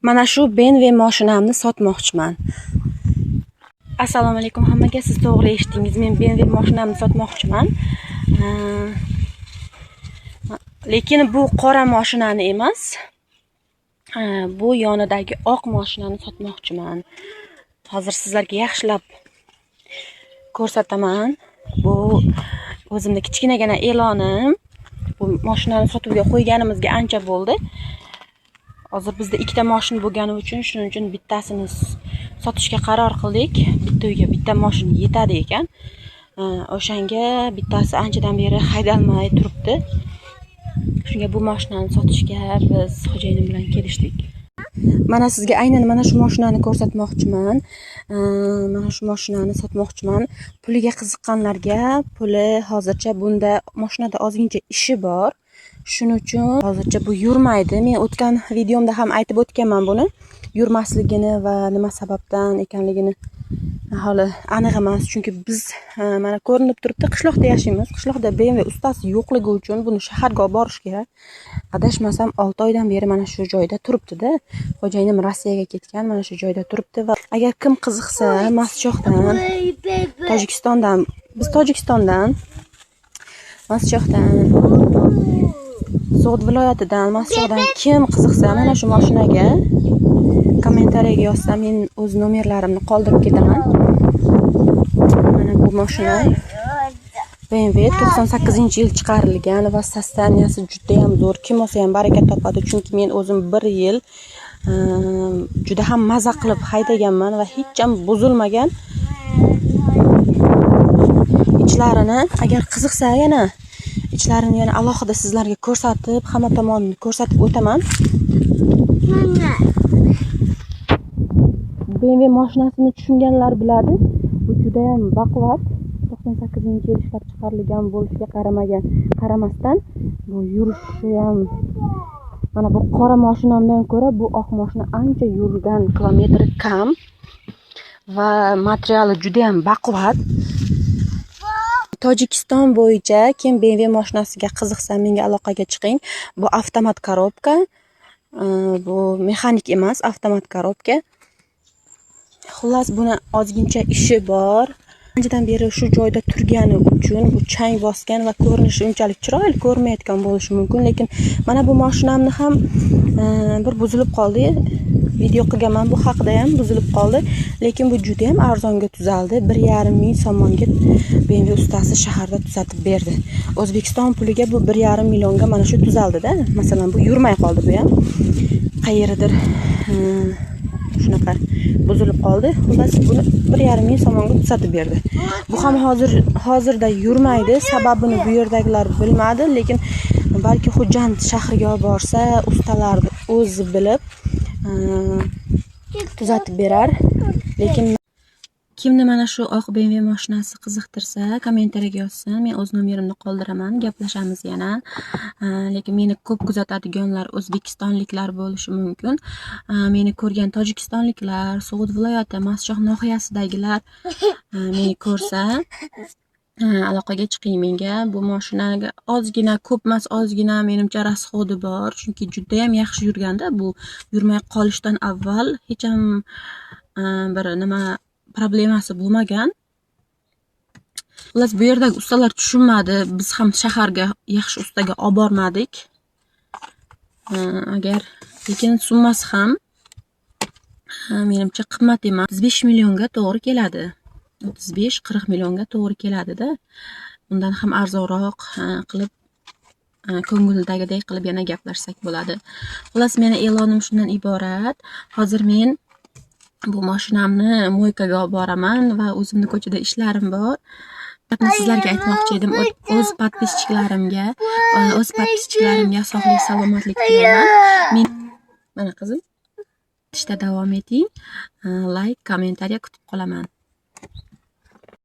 Mana shu BMW mashinamni sotmoqchiman. Assalomu alaykum hammaga. Siz to'g'ri eshitdingiz. Men BMW mashinamni sotmoqchiman. Lekin bu qora mashinani emas. Bu yonidagi oq mashinani sotmoqchiman. Hozir sizlarga yaxshilab ko'rsataman. Bu o'zimning kichkinagina e'lonim. Bu mashinani sotuvga qo'yganimizga ancha bo'ldi. Hozir bizda ikkita mashina bo'lgani uchun, shuning uchun bittasini sotishga qaror qildik. Bitta uyga bitta mashina yetadi ekan. O'shanga bittasi anchadan beri haydalmay turibdi. Shunga bu mashinani sotishga biz xo'jayinim bilan kelishdik. Mana sizga aynan mana shu mashinani ko'rsatmoqchiman. Mana shu mashinani sotmoqchiman. Puliga qiziqqanlarga, puli hozircha bunda mashinada ozgincha ishi bor. Shuning uchun hozircha bu yurmaydi. Men o'tgan videomda ham aytib o'tganman buni. Yurmasligini va nima sababdan ekanligini hali aniq emas. Chunki biz mana ko'rinib turibdi, qishloqda yashaymiz. Qishloqda BMW ustasi yo'qligi uchun buni shaharga olib borish kerak. Adashmasam 6 oydan beri mana shu joyda turibdi-da. Xo'jayinim Rossiyaga ketgan, mana shu joyda turibdi va agar kim qiziqsa, Maschoqdan, Tojikistondan, biz Tojikistondan, Maschoqdan, So'g'd viloyatidan, Maschoqdan kim qiziqsa mana shu mashinaga kommentariyaga yozsa, men o'z nomerlarimni qoldirib ketaman. Mana bu mashina BMW 98-yil chiqarilgan va sostaniyasi juda ham zo'r. Kim olsa ham baraka topadi, chunki men o'zim 1 yil juda ham maza qilib haydaganman va hech ham buzilmagan. Ichlarini agar qiziqsa yana ichlarini yana alohida sizlarga ko'rsatib, hamma tomonini ko'rsatib o'taman. BMW mashinasini tushunganlar biladi. Bu juda ham baquvvat. 98-yil ishlab chiqarilgan bo'lishiga qaramasdan bu yurishi ham mana bu qora mashinamdan ko'ra bu oq mashina ancha yurgan kilometri kam va materiali juda ham baquvvat. Tojikiston bo'yicha kim BMW mashinasiga qiziqsa, menga aloqaga chiqing. Bu avtomat korobka. Bu mexanik emas, avtomat korobka. Xullas, buni ozgincha ishi bor. Anchadan beri shu joyda turgani uchun bu chang bosgan va ko'rinishi unchalik chiroyli ko'rmayotgan bo'lishi mumkin, lekin mana bu mashinamni ham bir buzilib qoldi. Video qilganman, bu haqida ham buzilib qoldi, lekin bu juda ham arzonga tuzaldi. 1,5 ming so'mga BMW ustasi shaharda tuzatib berdi. O'zbekiston puliga bu 1,5 millionga mana shu tuzaldi-da. Masalan, bu yurmay qoldi, bu ham qayerdir shunaqa buzilib qoldi. Xullas, buni 1,5 ming so'mga tuzatib berdi. Bu ham hozirda yurmaydi. Sababini bu yerdagilar bilmadi, lekin balki Xo'jand shahriga borsa, ustalarni o'zi bilib tuzatib berar. Lekin kimni mana shu oq BMW mashinasi qiziqtirsa, kommentariyaga yozsin, men o'z nomerimni qoldiraman, gaplashamiz yana. Lekin meni ko'p kuzatadiganlar o'zbekistonliklar bo'lishi mumkin. Meni ko'rgan tojikistonliklar, So'g'd viloyati, Maschoq nohiyasidagilar meni ko'rsa, aloqaga chiqing menga. Bu mashinaga ozgina, ko'p emas, ozgina menimcha rasxodi bor, chunki juda ham yaxshi yurganda. Bu yurmay qolishdan avval hech ham bir nima problemasi bo'lmagan. Xullas, bu yerdagi ustalar tushunmadi. Biz ham shaharga yaxshi ustaga olib bormadik. Lekin summasi ham menimcha qimmat emas. 35 millionga to'g'ri keladi. 35-40 millionga to'g'ri keladi-da. Undan ham arzonroq qilib ko'ngildagidek qilib yana gaplashsak bo'ladi. Xullas, meni e'lonim shundan iborat. Hozir men bu mashinamni mo'ykaga olib boraman va o'zimning ko'chada ishlarim bor. Sizlarga aytmoqchi edim, o'z podpischiklarimga sog'lik, salomatlik tilayman. Mana qizim, ishda davom eting. Like, kommentariya kutib qolaman.